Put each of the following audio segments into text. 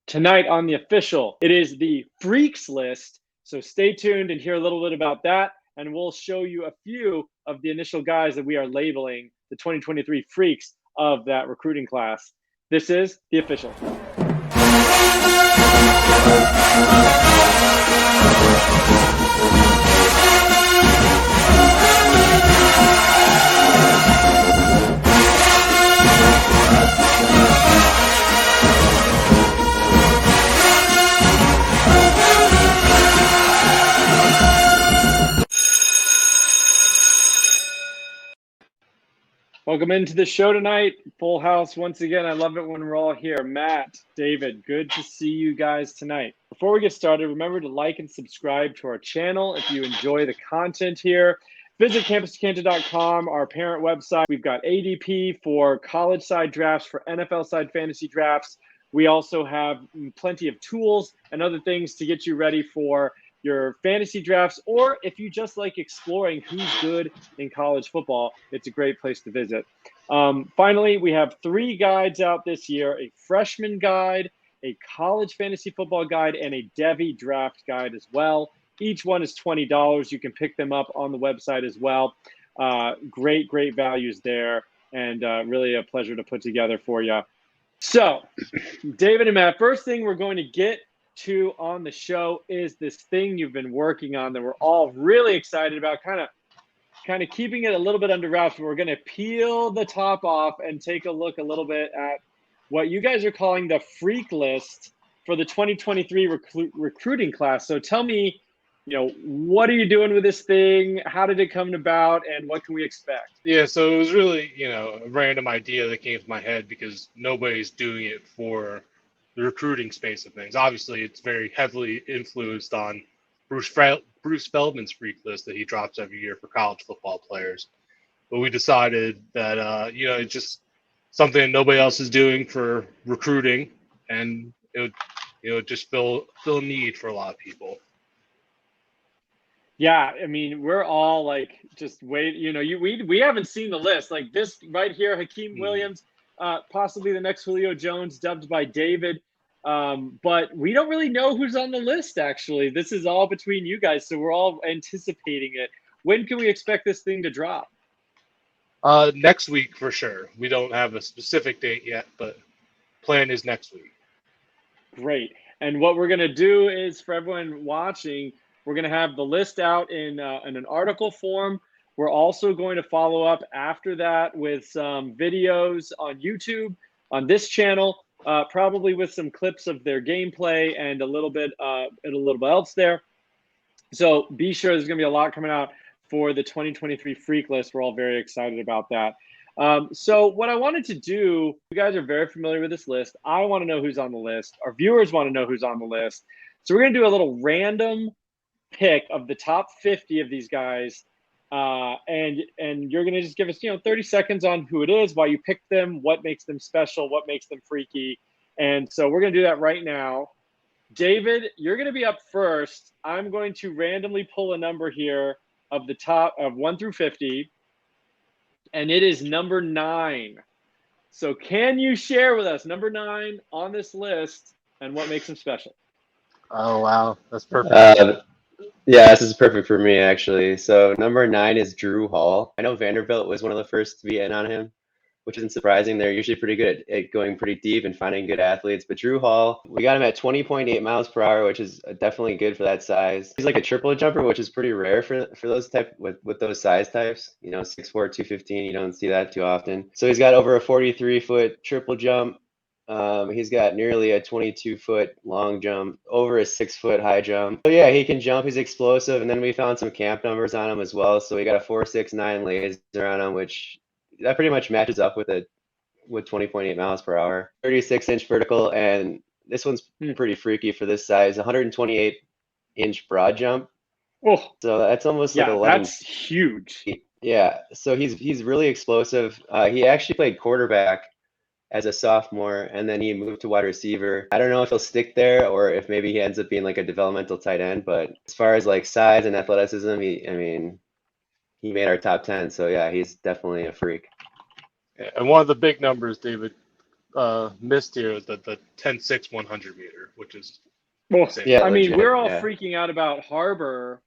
Tonight on the official, it is the Freaks list. So stay tuned and hear a little bit about that. And we'll show you a few of the initial guys that we are labeling the 2023 Freaks of that recruiting class. This is the official. Welcome into the show tonight. Full house once again. I love it when we're all here. Matt, David, good to see you guys tonight. Before we get started, remember to like and subscribe to our channel if you enjoy the content here. Visit campuscanton.com, our parent website. We've got ADP for college side drafts, for NFL side fantasy drafts. We also have plenty of tools and other things to get you ready for your fantasy drafts, or if you just like exploring who's good in college football, it's a great place to visit. Finally, we have 3 guides out this year: a freshman guide, a college fantasy football guide, and a Devi draft guide as well. Each one is $20. You can pick them up on the website as well. Great values there, and really a pleasure to put together for you. So, David and Matt, first thing we're going to get to on the show is this thing you've been working on that we're all really excited about, kind of keeping it a little bit under wraps, but we're going to peel the top off and take a look a little bit at what you guys are calling the freak list for the 2023 recruiting class. So tell me, what are you doing with this thing? How did it come about, and what can we expect? Yeah, so it was really, a random idea that came to my head because nobody's doing it for the recruiting space of things. Obviously, it's very heavily influenced on Bruce Feldman's freak list that he drops every year for college football players. But we decided that, it's just something that nobody else is doing for recruiting, and it would, just fill a need for a lot of people. Yeah, I mean, we're all like, just wait. We haven't seen the list. Like this right here, Hykeem Williams, possibly the next Julio Jones, dubbed by David. But we don't really know who's on the list, actually. This is all between you guys, so we're all anticipating it. When can we expect this thing to drop? Next week for sure. We don't have a specific date yet, but plan is next week. Great. And what we're going to do is, for everyone watching, we're going to have the list out in an article form. We're also going to follow up after that with some videos on YouTube, on this channel, probably with some clips of their gameplay and a little bit else there. So be sure there's going to be a lot coming out for the 2023 Freak List. We're all very excited about that. So what I wanted to do, you guys are very familiar with this list. I want to know who's on the list. Our viewers want to know who's on the list. So we're going to do a little random pick of the top 50 of these guys, and you're going to just give us 30 seconds on who it is, why you picked them, what makes them special, what makes them freaky. And so we're going to do that right now. David, you're going to be up first. I'm going to randomly pull a number here of the top of 1 through 50, and it is number 9. So can you share with us number 9 on this list and what makes them special? Oh, wow. That's perfect. Yeah, this is perfect for me, actually. So number 9 is Drew Hall. I know Vanderbilt was one of the first to be in on him, which isn't surprising. They're usually pretty good at going pretty deep and finding good athletes. But Drew Hall, we got him at 20.8 miles per hour, which is definitely good for that size. He's like a triple jumper, which is pretty rare for those with those size types. 6'4", 215. You don't see that too often. So he's got over a 43-foot triple jump. He's got nearly a 22-foot long jump, over a 6-foot high jump. So yeah, he can jump. He's explosive. And then we found some camp numbers on him as well. So we got a 4.69 laser on him, which that pretty much matches up with 20.8 miles per hour. 36-inch vertical, and this one's pretty freaky for this size. 128-inch broad jump. Oh, so that's almost like 11. That's huge. Yeah, so he's really explosive. He actually played quarterback as a sophomore, and then he moved to wide receiver. I don't know if he'll stick there or if maybe he ends up being like a developmental tight end, but as far as like size and athleticism, he made our top 10. So yeah, he's definitely a freak. And one of the big numbers, David, missed here the 10-6 100 meter, which is Well, insane. Yeah, I mean, legit, we're all yeah. freaking out about Harbor,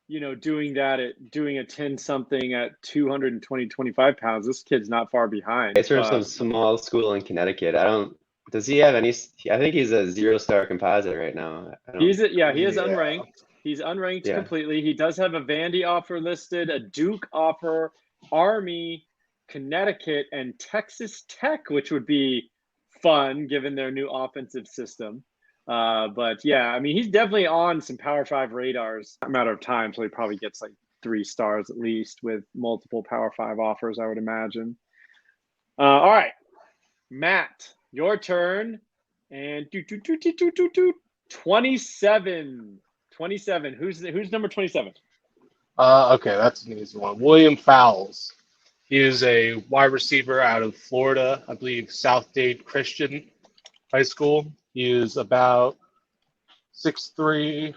doing a 10 something at 225 pounds. This kid's not far behind. It's from some small school in Connecticut. Does he have any? I think he's a 0-star composite right now. He is Yeah. unranked. He's unranked Yeah. completely. He does have a Vandy offer listed, a Duke offer, Army, Connecticut, and Texas Tech, which would be fun given their new offensive system. But yeah, I mean, he's definitely on some Power 5 radars. A matter of time, so he probably gets like 3 stars at least with multiple Power 5 offers, I would imagine. All right, Matt, your turn. And 27. 27. Who's number 27? Okay, that's an easy one. William Fowls. He is a wide receiver out of Florida, I believe South Dade Christian High School. He is about 6'3".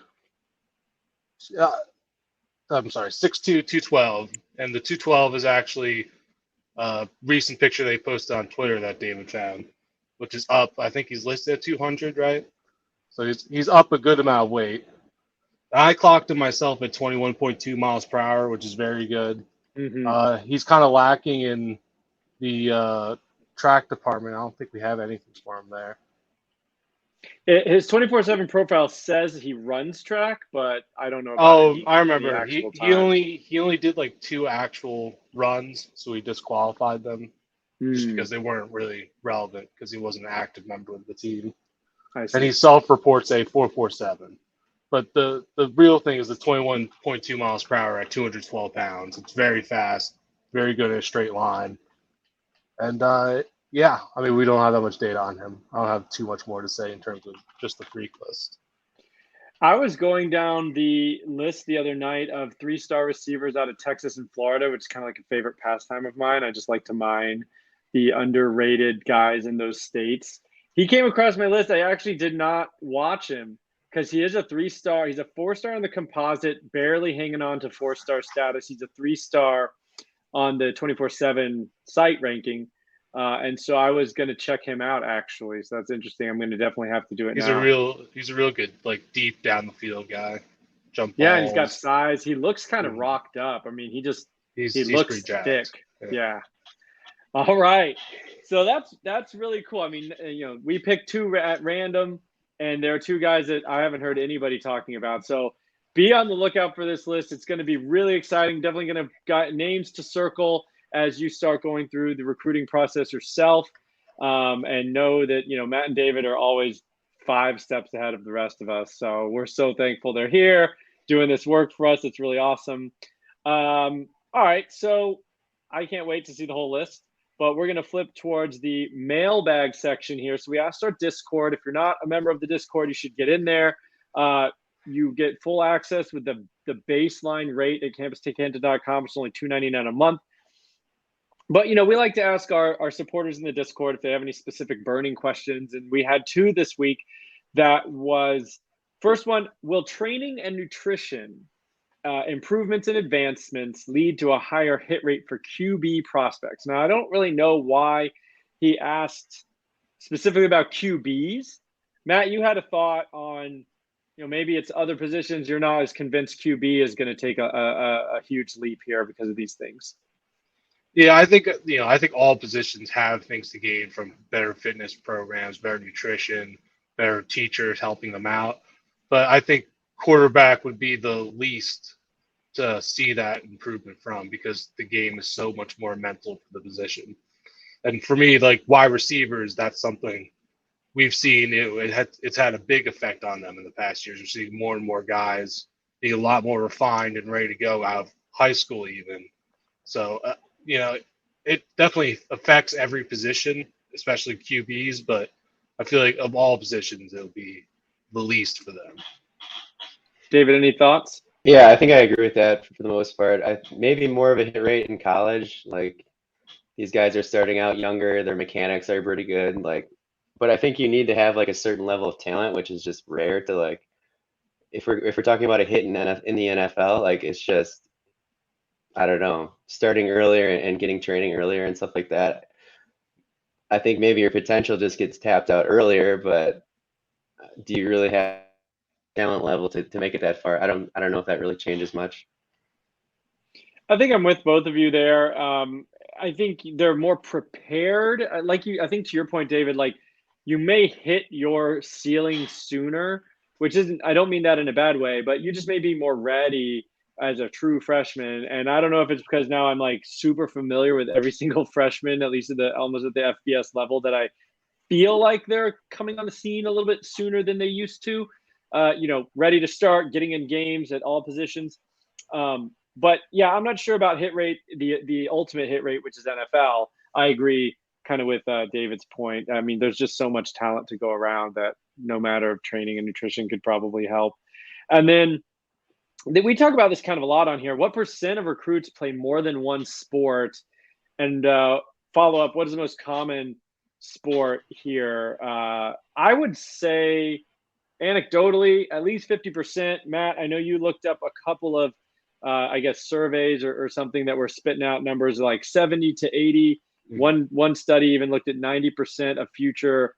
I'm sorry, 6'2", 212. And the 212 is actually a recent picture they posted on Twitter that David found, which is up. I think he's listed at 200, right? So he's up a good amount of weight. I clocked him myself at 21.2 miles per hour, which is very good. Mm-hmm. He's kind of lacking in the track department. I don't think we have anything for him there. His 24/7 profile says he runs track, but I don't know about I remember. the actual He time. only did like 2 actual runs, so he disqualified them just because they weren't really relevant because he wasn't an active member of the team. I see. And he self-reports a 4.47. But the real thing is the 21.2 miles per hour at 212 pounds. It's very fast, very good in a straight line. And yeah, I mean, we don't have that much data on him. I don't have too much more to say in terms of just the freak list. I was going down the list the other night of 3-star receivers out of Texas and Florida, which is kind of like a favorite pastime of mine. I just like to mine the underrated guys in those states. He came across my list. I actually did not watch him because he is a 3-star. He's a 4-star on the composite, barely hanging on to 4-star status. He's a 3-star on the 24/7 site ranking. And so I was going to check him out actually. So that's interesting. I'm going to definitely have to do it now. He's a real good, like, deep down the field guy. Jump Yeah, balls. and he's got size. He looks kind of rocked up. I mean, he looks thick. Yeah. All right. So that's really cool. I mean, we picked 2 at random, and there are 2 guys that I haven't heard anybody talking about. So be on the lookout for this list. It's going to be really exciting. Definitely going to got names to circle as you start going through the recruiting process yourself, and know that Matt and David are always 5 steps ahead of the rest of us. So we're so thankful they're here doing this work for us. It's really awesome. All right, so I can't wait to see the whole list, but we're going to flip towards the mailbag section here. So we asked our Discord. If you're not a member of the Discord, you should get in there. You get full access with the baseline rate at campustechcanton.com. It's only $2.99 a month. But, we like to ask our supporters in the Discord if they have any specific burning questions. And we had 2 this week. That was, first one, will training and nutrition improvements and advancements lead to a higher hit rate for QB prospects? Now, I don't really know why he asked specifically about QBs. Matt, you had a thought on, maybe it's other positions. You're not as convinced QB is going to take a huge leap here because of these things. Yeah, I think all positions have things to gain from better fitness programs, better nutrition, better teachers helping them out. But I think quarterback would be the least to see that improvement from, because the game is so much more mental for the position. And for me, like wide receivers, that's something we've seen. It's had a big effect on them in the past years. We're seeing more and more guys being a lot more refined and ready to go out of high school even. So, it definitely affects every position, especially QBs, but I feel like of all positions, it'll be the least for them. David, any thoughts? Yeah, I think I agree with that for the most part. Maybe more of a hit rate in college. Like, these guys are starting out younger, their mechanics are pretty good. Like, but I think you need to have like a certain level of talent, which is just rare to like. If we're talking about a hit in the NFL, like it's just, I don't know, starting earlier and getting training earlier and stuff like that. I think maybe your potential just gets tapped out earlier, but do you really have talent level to make it that far? I don't know if that really changes much. I think I'm with both of you there. I think they're more prepared. I think to your point, David, like you may hit your ceiling sooner, which isn't, I don't mean that in a bad way, but you just may be more ready as a true freshman. And I don't know if it's because now I'm like super familiar with every single freshman, at least almost at the FBS level, that I feel like they're coming on the scene a little bit sooner than they used to. Ready to start, getting in games at all positions. But yeah, I'm not sure about hit rate, the ultimate hit rate, which is NFL. I agree kind of with David's point. I mean, there's just so much talent to go around that no matter of training and nutrition could probably help. And then we talk about this kind of a lot on here. What percent of recruits play more than one sport? And follow up, what is the most common sport here? I would say anecdotally, at least 50%. Matt, I know you looked up a couple of surveys or something that were spitting out numbers like 70 to 80. One study even looked at 90% of future,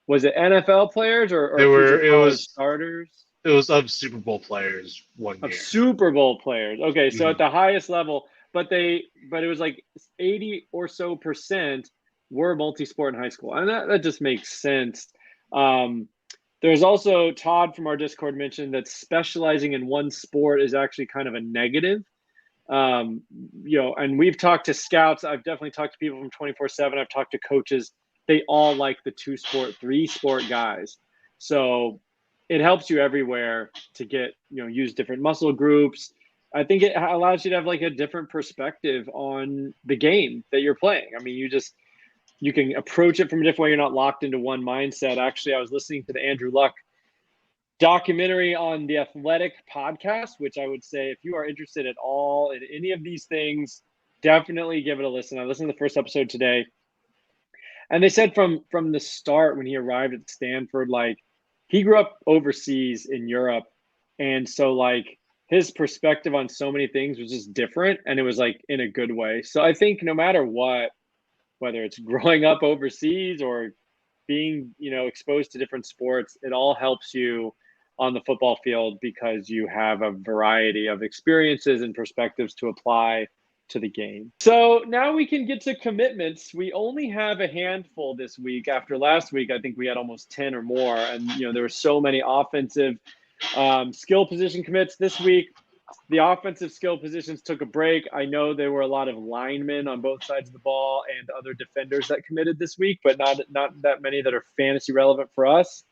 was it NFL players or future college starters? It was of Super Bowl players one year. Of Super Bowl players. Okay, so at the highest level, but it was like 80 or so percent were multi-sport in high school. And that just makes sense. There's also Todd from our Discord mentioned that specializing in one sport is actually kind of a negative. And we've talked to scouts. I've definitely talked to people from 24/7. I've talked to coaches. They all like the 2-sport, 3-sport guys. So it helps you everywhere to get, use different muscle groups. I think it allows you to have like a different perspective on the game that you're playing. I mean, you can approach it from a different way. You're not locked into one mindset. Actually, I was listening to the Andrew Luck documentary on the Athletic podcast, which I would say if you are interested at all in any of these things, definitely give it a listen. I listened to the first episode today. And they said from the start when he arrived at Stanford, like he grew up overseas in Europe. And so like his perspective on so many things was just different. And it was like in a good way. So I think no matter what, whether it's growing up overseas or being, exposed to different sports, it all helps you on the football field because you have a variety of experiences and perspectives to apply to the game. So now we can get to commitments. We only have a handful this week. After last week, I think we had almost 10 or more. And, there were so many offensive skill position commits this week. The offensive skill positions took a break. I know there were a lot of linemen on both sides of the ball and other defenders that committed this week, but not that many that are fantasy relevant for us.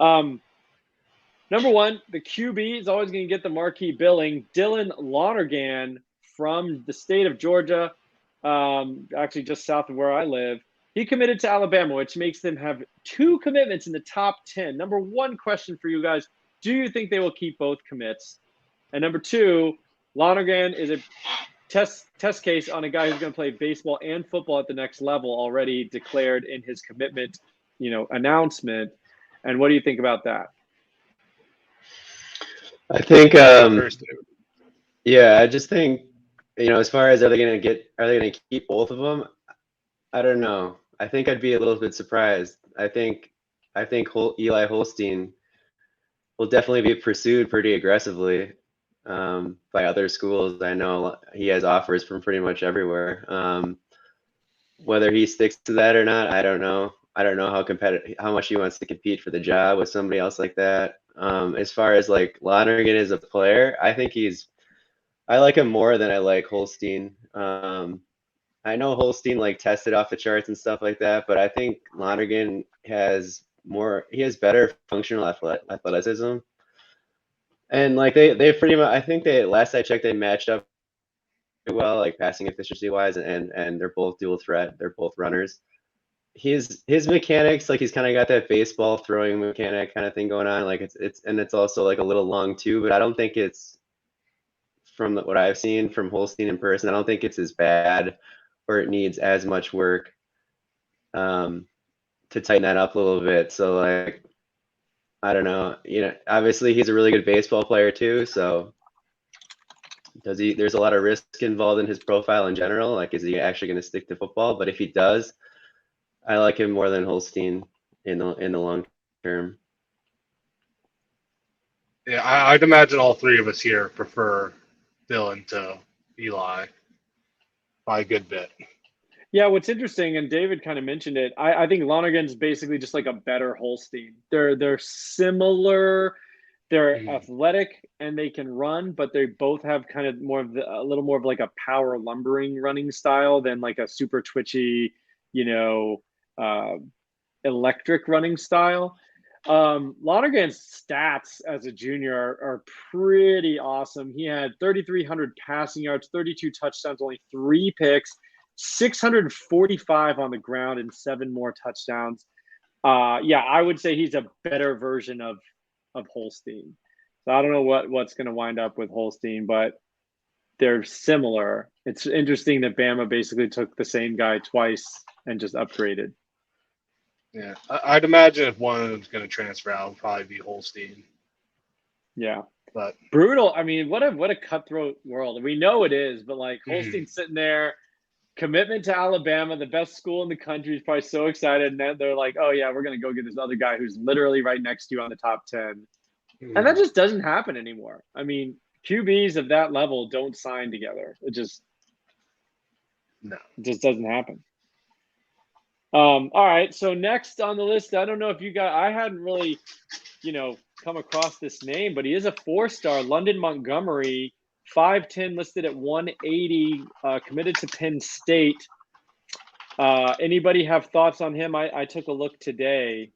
Number one, the QB is always going to get the marquee billing. Dylan Lonergan from the state of Georgia, actually just south of where I live. He committed to Alabama, which makes them have 2 commitments in the top 10. Number one question for you guys, do you think they will keep both commits? And number 2, Lonergan is a test case on a guy who's going to play baseball and football at the next level, already declared in his commitment, announcement. And what do you think about that? I think, I just think, as far as are they going to keep both of them? I don't know. I think I'd be a little bit surprised. I think Eli Holstein will definitely be pursued pretty aggressively by other schools. I know he has offers from pretty much everywhere. Whether he sticks to that or not, I don't know. I don't know how much he wants to compete for the job with somebody else like that. As far as like Lonergan as a player, I think I like him more than I like Holstein. I know Holstein like tested off the charts and stuff like that, but I think Lonergan has better functional athleticism. And like they pretty much, I think last I checked, they matched up well, like passing efficiency wise, and they're both dual threat. They're both runners. His mechanics, like he's kind of got that baseball throwing mechanic kind of thing going on. Like it's also like a little long too, but I don't think it's, from what I've seen from Holstein in person, I don't think it's as bad or it needs as much work to tighten that up a little bit. So like, I don't know, obviously he's a really good baseball player too. So there's a lot of risk involved in his profile in general. Like, is he actually going to stick to football? But if he does, I like him more than Holstein in the long term. Yeah, I'd imagine all three of us here prefer Dylan to Eli by a good bit. Yeah, what's interesting, and David kind of mentioned it, I think Lonergan's basically just like a better Holstein. They're similar, they're athletic and they can run, but they both have kind of a little more of like a power lumbering running style than like a super twitchy, you know, electric running style. Lonergan's stats as a junior are pretty awesome. He had 3,300 passing yards, 32 touchdowns, only 3 picks, 645 on the ground, and 7 more touchdowns. Yeah, I would say he's a better version of Holstein. So I don't know what's going to wind up with Holstein, but they're similar. It's interesting that Bama basically took the same guy twice and just upgraded. Yeah, I'd imagine if one of them's going to transfer out, it'll probably be Holstein. Yeah, but brutal. I mean, what a cutthroat world. We know it is, but like Holstein's sitting there, commitment to Alabama, the best school in the country, is probably so excited, and then they're like, "Oh yeah, we're going to go get this other guy who's literally right next to you on the top 10." And that just doesn't happen anymore. I mean, QBs of that level don't sign together. It just doesn't happen. All right. So next on the list, I don't know if you got. I hadn't really, come across this name, but he is a 4-star. London Montgomery, 5'10", listed at 180, committed to Penn State. Anybody have thoughts on him? I took a look today.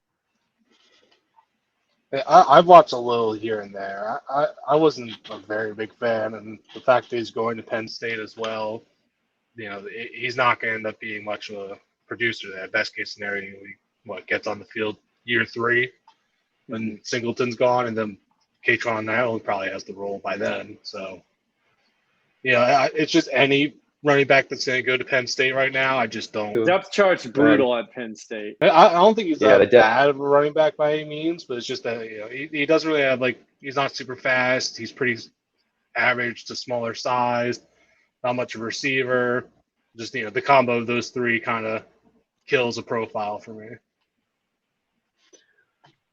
I've watched a little here and there. I wasn't a very big fan, and the fact that he's going to Penn State as well, he's not going to end up being much of a producer there. Best case scenario, he gets on the field year 3 when Singleton's gone, and then Katron now probably has the role by then. So, it's just any running back that's going to go to Penn State right now. I just don't. Depth chart's brutal at Penn State. I don't think he's that bad of a running back by any means, but it's just that he doesn't really have he's not super fast. He's pretty average to smaller size, not much of a receiver. Just the combo of those three kind of kills a profile for me.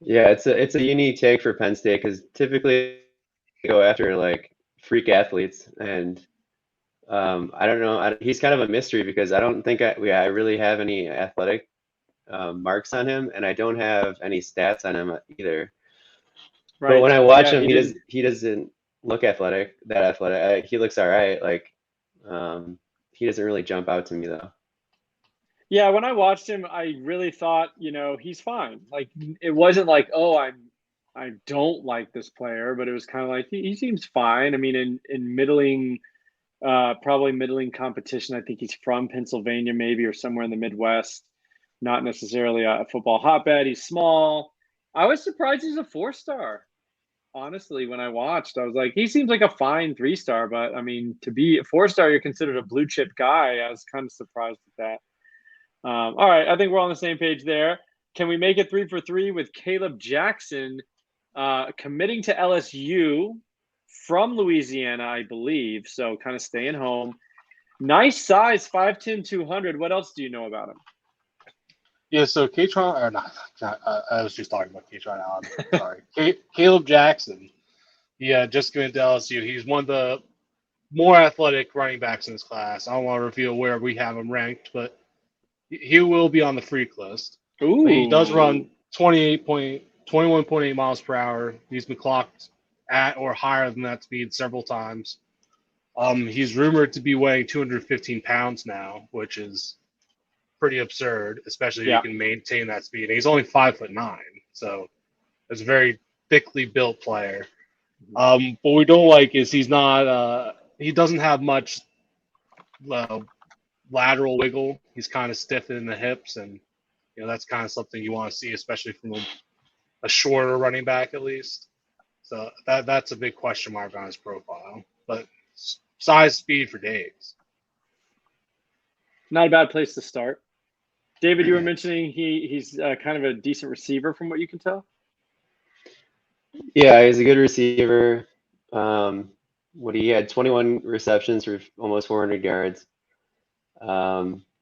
Yeah, it's a unique take for Penn State because typically they go after freak athletes, and I don't know. He's kind of a mystery because I don't think I really have any athletic marks on him, and I don't have any stats on him either. Right. But when I watch him, he doesn't look athletic. He looks all right. He doesn't really jump out to me though. Yeah, when I watched him, I really thought, he's fine. It wasn't like, oh, I don't like this player, but it was kind of like he seems fine. I mean, in middling, probably middling competition. I think he's from Pennsylvania, maybe, or somewhere in the Midwest. Not necessarily a football hotbed. He's small. I was surprised he's a 4-star. Honestly, when I watched, I was like, he seems like a fine 3-star, but I mean, to be a 4-star, you're considered a blue chip guy. I was kind of surprised at that. All right, I think we're on the same page there. Can we make it 3 for 3 with Kaleb Jackson committing to LSU from Louisiana, I believe, so kind of staying home. Nice size, 5'10", 200. What else do you know about him? Yeah, so Katron, or not, I was just talking about Katron Allen. Sorry. Kaleb Jackson. Yeah, just committed to LSU. He's one of the more athletic running backs in his class. I don't want to reveal where we have him ranked, but he will be on the freak list. Ooh. He does run 21.8 miles per hour. He's been clocked at or higher than that speed several times. He's rumored to be weighing 215 pounds now, which is pretty absurd, especially if you can maintain that speed. And he's only 5'9", so it's a very thickly built player. What we don't like is he's not. He doesn't have much lateral wiggle. He's kind of stiff in the hips, and that's kind of something you want to see, especially from a shorter running back, at least. So that's a big question mark on his profile. But size, speed for days. Not a bad place to start. David, you were mentioning he's kind of a decent receiver from what you can tell. Yeah, he's a good receiver. He had 21 receptions for almost 400 yards.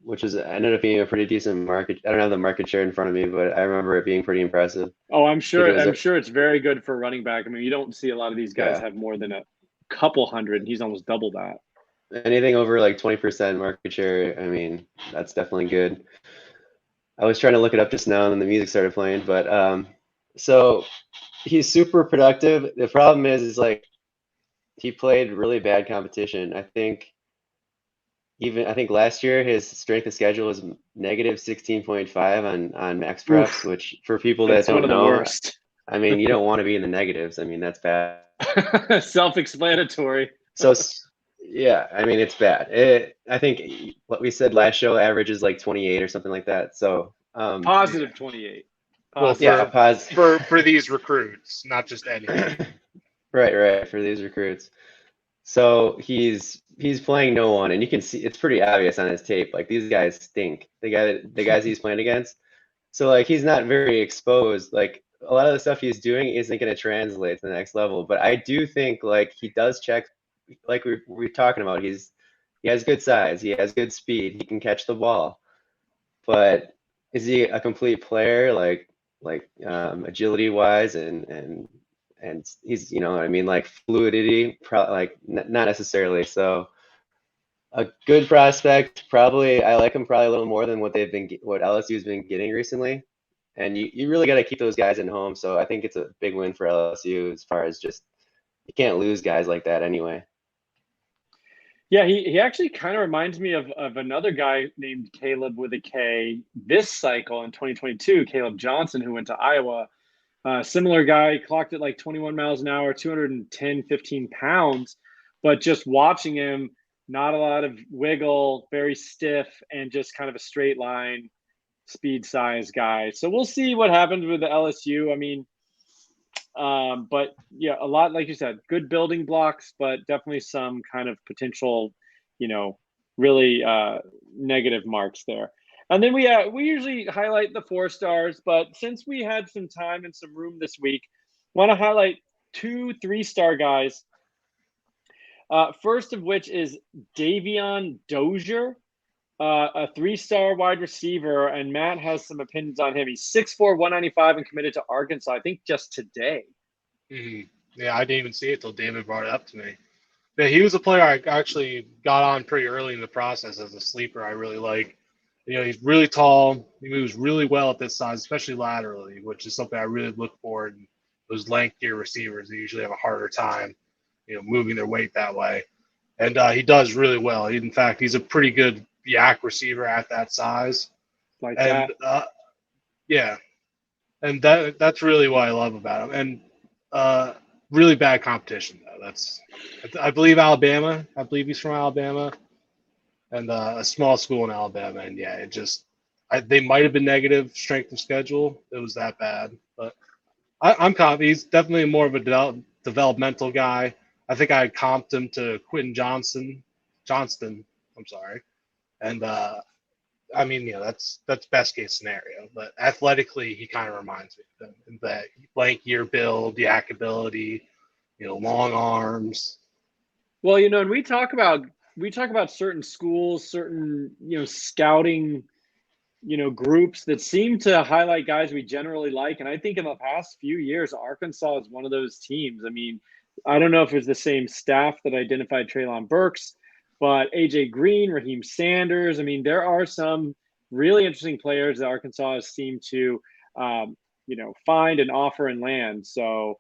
which is ended up being a pretty decent market. I don't have the market share in front of me, but I remember it being pretty impressive. Oh, I'm I think it sure. was, I'm sure it's very good for running back. I mean, you don't see a lot of these guys yeah, have more than a couple hundred, and he's almost double that. anything over like 20% market share. I mean, that's definitely good. I was trying to look it up just now, and then the music started playing. But so he's super productive. The problem is like he played really bad competition. I think last year his strength of schedule was negative 16.5 on max preps, Oof, which for people that that's one don't of the know, worst. I mean, you don't want to be in the negatives. I mean, that's bad. Self-explanatory. So yeah, I mean, it's bad. I think what we said last show averages like 28 or something like that. So Positive 28. Well, yeah, Positive. for these recruits, not just any. right for these recruits. So he's playing no one, and you can see it's pretty obvious on his tape. Like these guys stink. The guys he's playing against. So like he's not very exposed. Like a lot of the stuff he's doing isn't going to translate to the next level. But I do think like he does check, like we're talking about. He has good size. He has good speed. He can catch the ball. But is he a complete player? Like agility wise and he's I mean like fluidity probably like not necessarily. So a good prospect, probably. I like him probably a little more than what LSU's been getting recently. And you really got to keep those guys in home. So I think it's a big win for LSU as far as just you can't lose guys like that anyway. Yeah, he actually kind of reminds me of another guy named Kaleb with a K this cycle in 2022, Kaleb Johnson, who went to Iowa. Similar guy, clocked at like 21 miles an hour, 210, 15 pounds. But just watching him, not a lot of wiggle, very stiff, and just kind of a straight line speed size guy. So we'll see what happens with the LSU. I mean, but yeah, a lot, like you said, good building blocks, but definitely some kind of potential, really negative marks there. And then we usually highlight the 4 stars, but since we had some time and some room this week, want to highlight 2 3-star guys. First of which is Davion Dozier, a 3-star wide receiver, and Matt has some opinions on him. He's 6'4", 195, and committed to Arkansas, I think just today. Mm-hmm. Yeah, I didn't even see it till David brought it up to me. Yeah, he was a player I actually got on pretty early in the process as a sleeper. I really like. He's really tall. He moves really well at this size, especially laterally, which is something I really look for in those lengthier receivers. They usually have a harder time, moving their weight that way. And he does really well. In fact, he's a pretty good yak receiver at that size. Like And that. yeah, and that's really what I love about him. And really bad competition though. I believe Alabama. I believe he's from Alabama, and a small school in Alabama. And yeah, they might have been negative strength of schedule. It was that bad, but I'm confident. He's definitely more of a developmental guy. I think I comped him to Quentin Johnston. I'm sorry, and I mean, that's best case scenario. But athletically, he kind of reminds me of him in that lankier build, yak ability, long arms. Well, and we talk about certain schools, certain scouting groups that seem to highlight guys we generally like, and I think in the past few years, Arkansas is one of those teams. I mean, I don't know if it's the same staff that identified Treylon Burks, but AJ Green, Raheem Sanders. I mean, there are some really interesting players that Arkansas has seemed to, find and offer and land. So,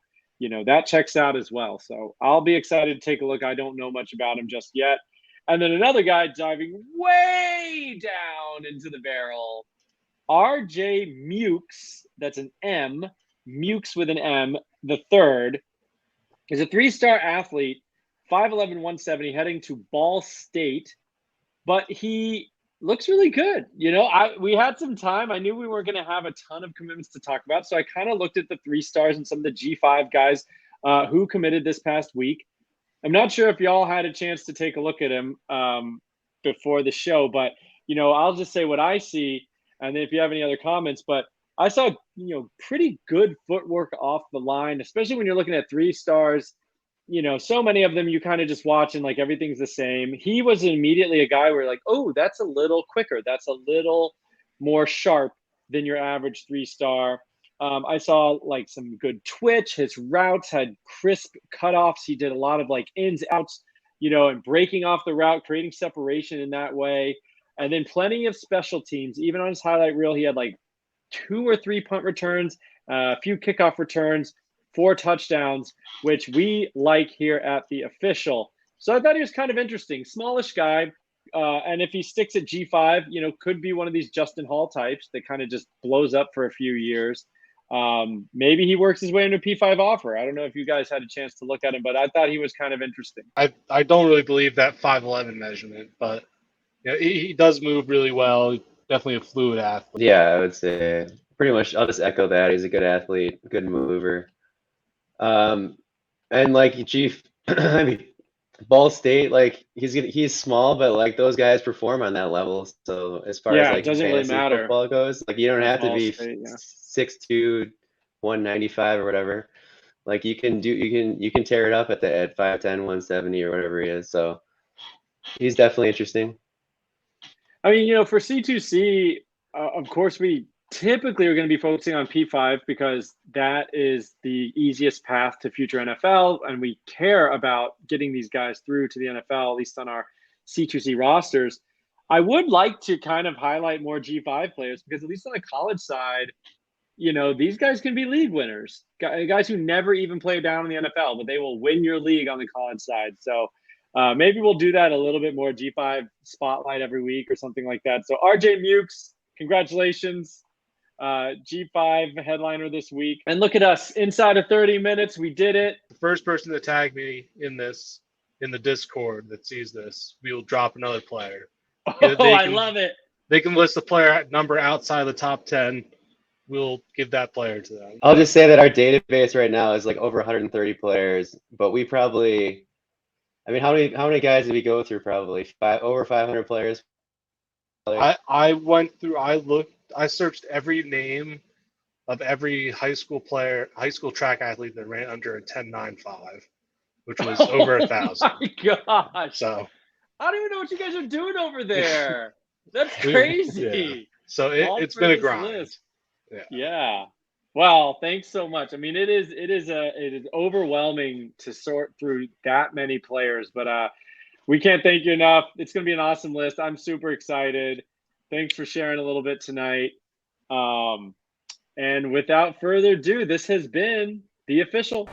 that checks out as well. So I'll be excited to take a look. I don't know much about him just yet. And then another guy diving way down into the barrel, RJ Mukes. That's an M, Mukes with an M, the third. Is a 3-star athlete, 5'11", 170, heading to Ball State, but he looks really good. We had some time. I knew we weren't going to have a ton of commitments to talk about, so I kind of looked at the 3 stars and some of the G5 guys who committed this past week. I'm not sure if y'all had a chance to take a look at him before the show, but I'll just say what I see, and then if you have any other comments. But I saw pretty good footwork off the line, especially when you're looking at 3 stars. so many of them you kind of just watch and like everything's the same. He was immediately a guy where like, oh, that's a little quicker. That's a little more sharp than your average 3-star. I saw like some good twitch. His routes had crisp cutoffs. He did a lot of like ins, outs, and breaking off the route, creating separation in that way. And then plenty of special teams. Even on his highlight reel, he had like 2 or 3 punt returns, a few kickoff returns, 4 touchdowns, which we like here at the Official. So I thought he was kind of interesting. Smallish guy. And if he sticks at G5, could be one of these Justin Hall types that kind of just blows up for a few years. Maybe he works his way into a P5 offer. I don't know if you guys had a chance to look at him, but I thought he was kind of interesting. I don't really believe that 5'11" measurement, but he does move really well. Definitely a fluid athlete. Yeah, I would say pretty much. I'll just echo that. He's a good athlete, good mover. And like I mean, Ball State, like he's small, but like those guys perform on that level. So as far as like it doesn't really matter. Football goes, like you don't have to be State, 6'2", 195 or whatever. Like you can tear it up at 5'10", 170 or whatever he is. So he's definitely interesting. I mean, for C2C, of course, we typically are going to be focusing on P5 because that is the easiest path to future NFL, and we care about getting these guys through to the NFL, at least on our C2C rosters. I would like to kind of highlight more G5 players because at least on the college side, these guys can be league winners. Guys who never even play down in the NFL, but they will win your league on the college side. So maybe we'll do that a little bit more, G5 spotlight every week or something like that. So RJ Mukes, congratulations. G5 headliner this week. And look at us, inside of 30 minutes, we did it. The first person to tag me in the Discord that sees this, we will drop another player. I love it. They can list a player number outside the top 10. We'll give that player to them. I'll just say that our database right now is like over 130 players, but we probably, I mean, how many guys did we go through? Probably over 500 players. I went through. I searched every name of every high school track athlete that ran under a 10.95, which was over 1,000. Oh my gosh! So I don't even know what you guys are doing over there. That's crazy. Yeah. So it's been a grind. List. Yeah. Wow. Thanks so much. I mean, it is overwhelming to sort through that many players, but we can't thank you enough. It's going to be an awesome list. I'm super excited. Thanks for sharing a little bit tonight. And without further ado, this has been The Official.